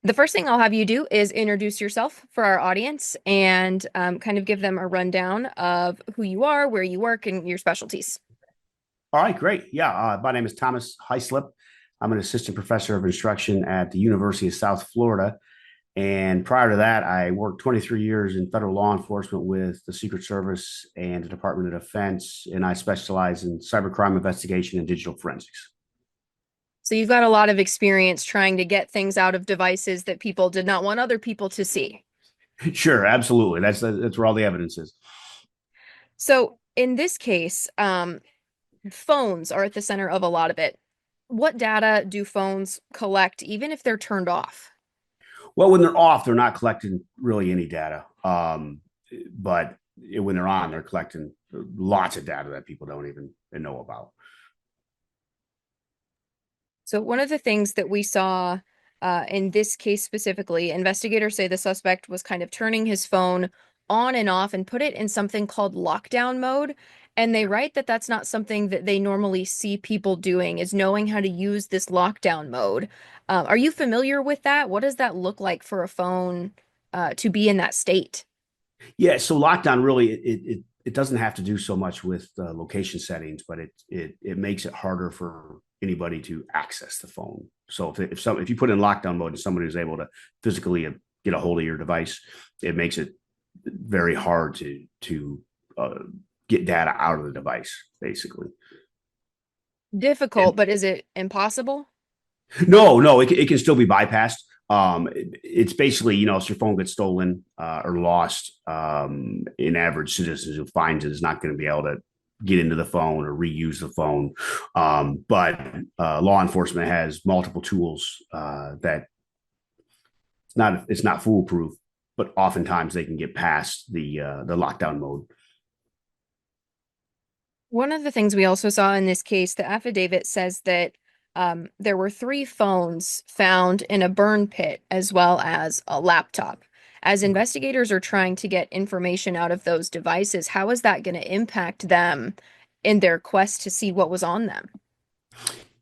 The first thing I'll have you do is introduce yourself for our audience and kind of give them a rundown of who you are, where you work, and your specialties. All right, great. Yeah, my name is Thomas Hyslip. I'm an assistant professor of instruction at the University of South Florida. And prior to that, I worked 23 years in federal law enforcement with the Secret Service and the Department of Defense. And I specialize in cybercrime investigation and digital forensics. So you've got a lot of experience trying to get things out of devices that people did not want other people to see. Sure, absolutely. That's where all the evidence is. So in this case, phones are at the center of a lot of it. What data do phones collect, even if they're turned off? Well, when they're off, they're not collecting really any data. But when they're on, they're collecting lots of data that people don't even know about. So one of the things that we saw in this case specifically, investigators say the suspect was kind of turning his phone on and off and put it in something called lockdown mode. And they write that that's not something that they normally see people doing, is knowing how to use this lockdown mode. Are you familiar with that? What does that look like for a phone to be in that state? Yeah, so lockdown really it doesn't have to do so much with location settings, but it makes it harder for anybody to access the phone. So if you put in lockdown mode and somebody is able to physically get a hold of your device, it makes it very hard to get data out of the device, basically. Difficult, And but is it impossible? no, it can still be bypassed. It's basically, if your phone gets stolen or lost, an average citizen who finds it is not going to be able to get into the phone or reuse the phone. But law enforcement has multiple tools that it's not foolproof, but oftentimes they can get past the lockdown mode. One of the things we also saw in this case, the affidavit says that there were three phones found in a burn pit as well as a laptop. As investigators are trying to get information out of those devices, how is that going to impact them in their quest to see what was on them?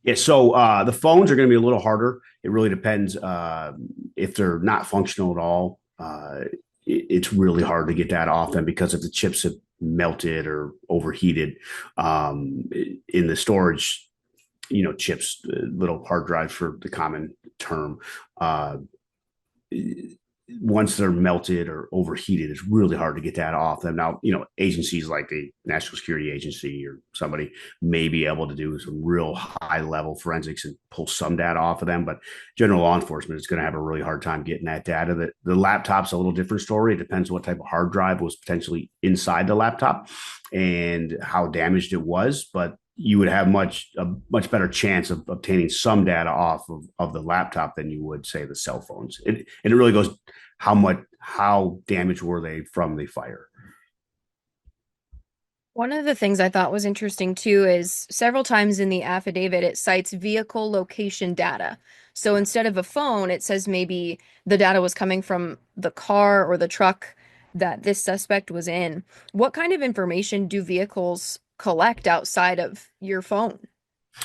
Yeah, so the phones are going to be a little harder. It really depends if they're not functional at all. It's really hard to get that off them because if the chips have melted or overheated in the storage, chips, little hard drives for the common term. Uh, Once they're melted or overheated, it's really hard to get that off them. Now, agencies like the National Security Agency or somebody may be able to do some real high level forensics and pull some data off of them, but general law enforcement is going to have a really hard time getting that data. The laptop's a little different story. It depends what type of hard drive was potentially inside the laptop and how damaged it was, but you would have a much better chance of obtaining some data off of the laptop than you would say the cell phones. And it really goes how damaged were they from the fire. One of the things I thought was interesting too is several times in the affidavit, it cites vehicle location data. So instead of a phone, it says maybe the data was coming from the car or the truck that this suspect was in. What kind of information do vehicles collect outside of your phone?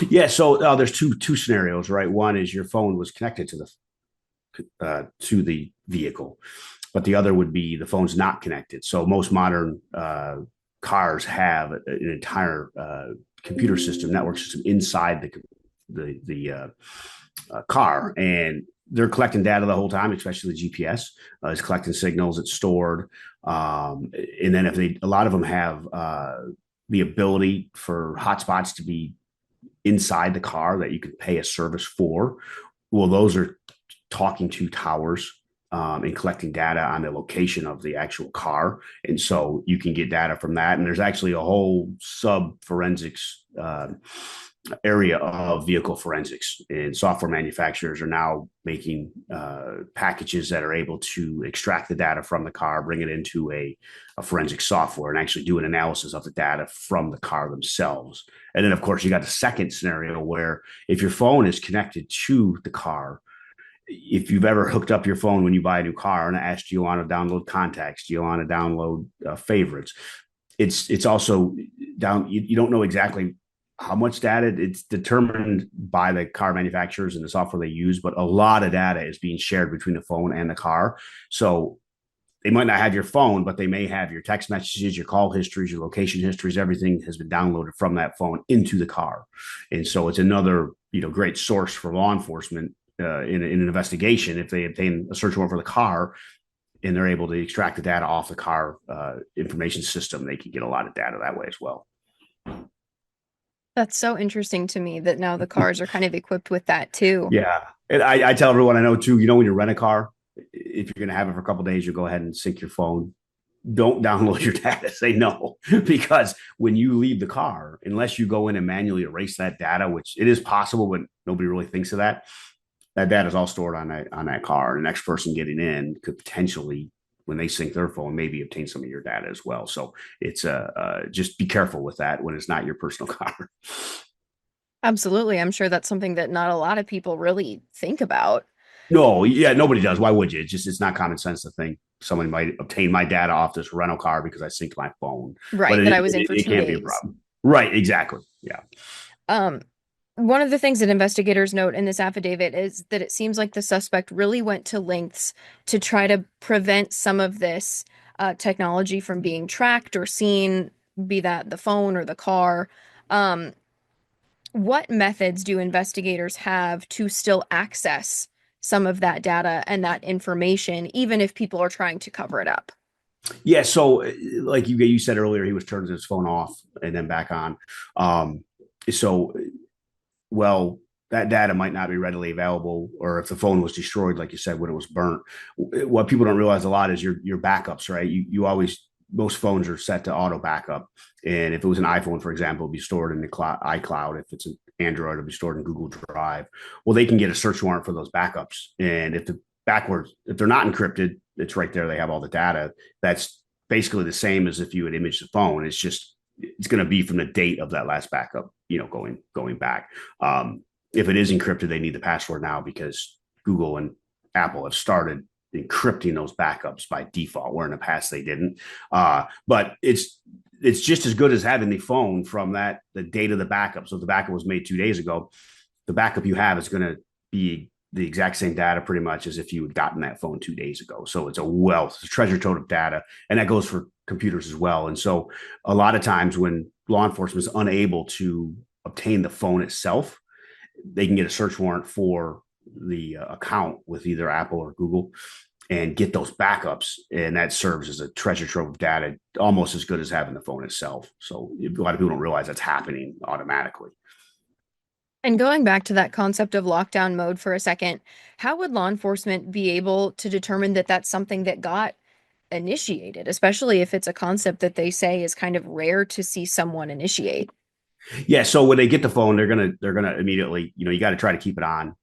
Yeah, so there's two scenarios, right? One is your phone was connected to the vehicle, but the other would be the phone's not connected. So most modern cars have an entire computer system, network system inside the car, and they're collecting data the whole time, especially the GPS. It's collecting signals, it's stored, and then a lot of them have the ability for hotspots to be inside the car that you can pay a service for. Well, those are talking to towers and collecting data on the location of the actual car. And so you can get data from that. And there's actually a whole sub forensics area of vehicle forensics. And software manufacturers are now making packages that are able to extract the data from the car, bring it into a forensic software, and actually do an analysis of the data from the car themselves. And then, of course, you got the second scenario where if your phone is connected to the car, if you've ever hooked up your phone when you buy a new car and asked you want to download contacts, do you want to download favorites? It's also down. You don't know exactly how much data, it's determined by the car manufacturers and the software they use, but a lot of data is being shared between the phone and the car. So they might not have your phone, but they may have your text messages, your call histories, your location histories. Everything has been downloaded from that phone into the car, and so it's another great source for law enforcement in an investigation. If they obtain a search warrant for the car and they're able to extract the data off the car information system, they can get a lot of data that way as well. That's so interesting to me that now the cars are kind of equipped with that too. Yeah, and I tell everyone I know too. When you rent a car, if you're going to have it for a couple of days, you go ahead and sync your phone. Don't download your data. Say no, because when you leave the car, unless you go in and manually erase that data, which it is possible, but nobody really thinks of that. That data is all stored on that car. And the next person getting in could potentially, when they sync their phone, maybe obtain some of your data as well. So it's just be careful with that when it's not your personal car. Absolutely. I'm sure that's something that not a lot of people really think about. No, yeah, nobody does. Why would you? It's not common sense to think someone might obtain my data off this rental car because I synced my phone. But Right, that I was in for it two can't be a days. problem. Right, exactly. Yeah. Um, One of the things that investigators note in this affidavit is that it seems like the suspect really went to lengths to try to prevent some of this technology from being tracked or seen, be that the phone or the car. Um, what methods do investigators have to still access some of that data and that information, even if people are trying to cover it up? Yeah. So, like you said earlier, he was turning his phone off and then back on. Um, so, well, that data might not be readily available, or if the phone was destroyed, like you said, when it was burnt. What people don't realize a lot is your backups, right? You always, most phones are set to auto backup, and if it was an iPhone, for example, it'd be stored in the iCloud. If it's an Android, it'll be stored in Google Drive. Well, they can get a search warrant for those backups, and if they're not encrypted, it's right there. They have all the data. That's basically the same as if you had imaged the phone. It's going to be from the date of that last backup, going back. If it is encrypted, they need the password now because Google and Apple have started encrypting those backups by default, where in the past they didn't. But it's just as good as having the phone from the date of the backup. So if the backup was made 2 days ago, the backup you have is going to be the exact same data pretty much as if you had gotten that phone 2 days ago. So it's a wealth, it's a treasure trove of data. And that goes for computers as well. And so a lot of times when law enforcement is unable to obtain the phone itself, they can get a search warrant for the account with either Apple or Google and get those backups. And that serves as a treasure trove of data, almost as good as having the phone itself. So a lot of people don't realize that's happening automatically. And going back to that concept of lockdown mode for a second, how would law enforcement be able to determine that that's something that got initiated, especially if it's a concept that they say is kind of rare to see someone initiate? Yeah. So when they get the phone, they're gonna immediately, you got to try to keep it on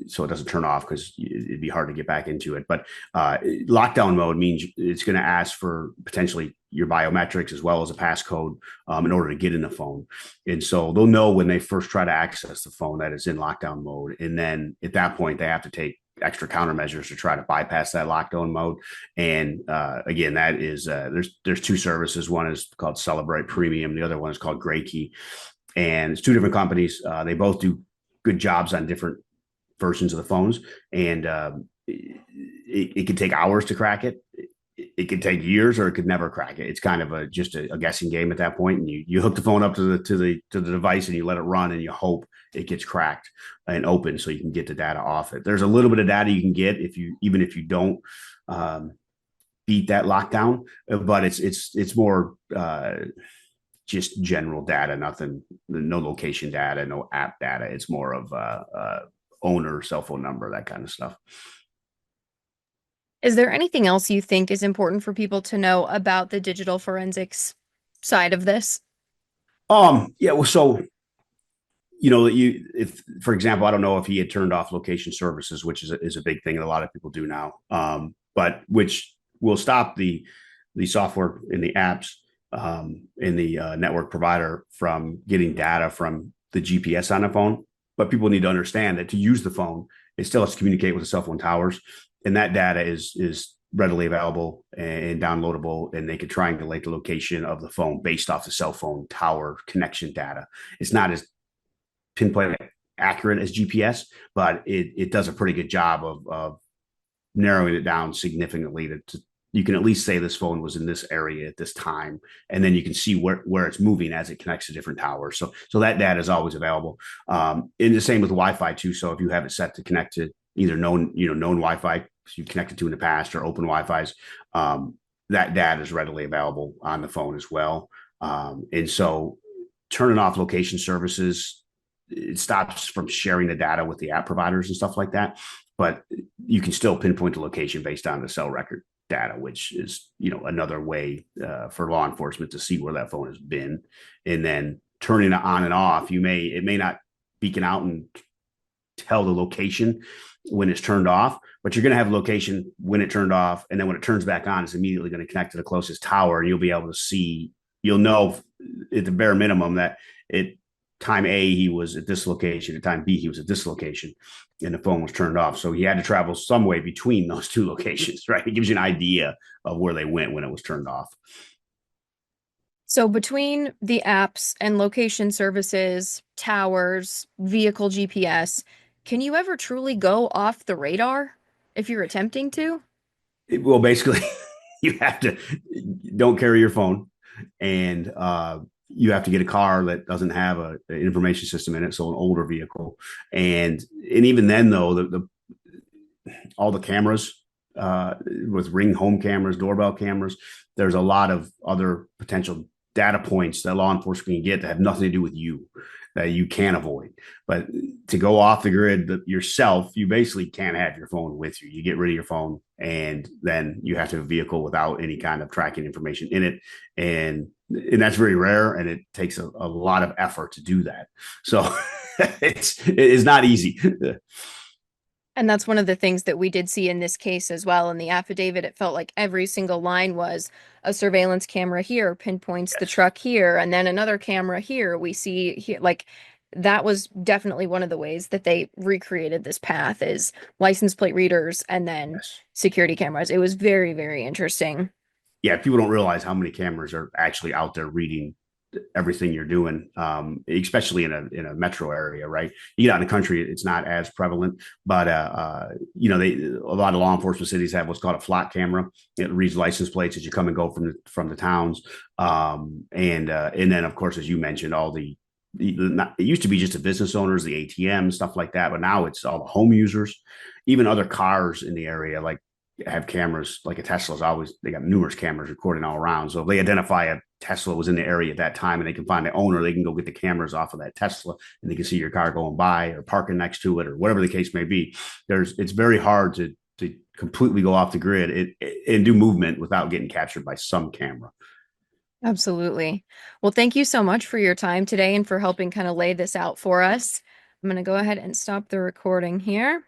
so it doesn't turn off because it'd be hard to get back into it. But lockdown mode means it's going to ask for potentially your biometrics as well as a passcode in order to get in the phone. And so they'll know when they first try to access the phone that it's in lockdown mode. And then at that point, they have to take extra countermeasures to try to bypass that lockdown mode. And again, that is there's two services. One is called Celebrate Premium. The other one is called Gray Key. And it's two different companies. They both do good jobs on different versions of the phones. And it can take hours to crack it. It could take years, or it could never crack it. It's kind of just a guessing game at that point. And you hook the phone up to the device and you let it run, and you hope it gets cracked and open so you can get the data off it. There's a little bit of data you can get even if you don't beat that lockdown, but it's more just general data, nothing, no location data, no app data. It's more of owner, cell phone number, that kind of stuff. Is there anything else you think is important for people to know about the digital forensics side of this? Yeah, well, so if for example, I don't know if he had turned off location services, which is a big thing that a lot of people do now, but which will stop the software in the apps in the network provider from getting data from the GPS on the phone. But people need to understand that to use the phone, it still has to communicate with the cell phone towers, and that data is readily available and downloadable, and they could triangulate the location of the phone based off the cell phone tower connection data. It's not as pinpoint accurate as GPS, but it does a pretty good job of narrowing it down significantly to you can at least say this phone was in this area at this time, and then you can see where it's moving as it connects to different towers. So that data is always available. And the same with Wi-Fi too. So if you have it set to connect to either known Wi-Fi you've connected to in the past or open Wi-Fi's, that data is readily available on the phone as well. And so turning off location services, it stops from sharing the data with the app providers and stuff like that. But you can still pinpoint the location based on the cell record data, which is another way for law enforcement to see where that phone has been. And then turning it on and off, it may not beacon out and tell the location when it's turned off, but you're going to have a location when it turned off, and then when it turns back on, it's immediately going to connect to the closest tower, and you'll be able to see. You'll know at the bare minimum that it time A he was at this location, at time B he was at this location, and the phone was turned off. So he had to travel some way between those two locations, right? It gives you an idea of where they went when it was turned off. So between the apps and location services, towers, vehicle GPS, can you ever truly go off the radar if you're attempting to? Well, basically, you have to don't carry your phone, and you have to get a car that doesn't have an information system in it, so an older vehicle. And even then, though, the all the cameras with Ring home cameras, doorbell cameras, there's a lot of other potential data points that law enforcement can get that have nothing to do with you that you can avoid. But to go off the grid yourself, you basically can't have your phone with you. You get rid of your phone, and then you have to have a vehicle without any kind of tracking information in it. And that's very rare, and it takes a lot of effort to do that. So it is not easy. And that's one of the things that we did see in this case as well. In the affidavit, it felt like every single line was a surveillance camera here pinpoints the Yes. truck here, and then another camera here. We see here, like that was definitely one of the ways that they recreated this path is license plate readers and then Yes. security cameras. It was very, very interesting. Yeah, people don't realize how many cameras are actually out there reading everything you're doing, especially in a metro area, right? You get out in the country, it's not as prevalent, but a lot of law enforcement cities have what's called a flock camera. It reads license plates as you come and go from the towns, and then of course, as you mentioned, all it used to be just the business owners, the ATM, stuff like that, but now it's all the home users, even other cars in the area, like have cameras. Like a Tesla's always they got numerous cameras recording all around. So if they identify a Tesla was in the area at that time and they can find the owner, they can go get the cameras off of that Tesla and they can see your car going by or parking next to it or whatever the case may be. It's very hard to completely go off the grid and do movement without getting captured by some camera. Absolutely. Well, thank you so much for your time today and for helping kind of lay this out for us. I'm going to go ahead and stop the recording here.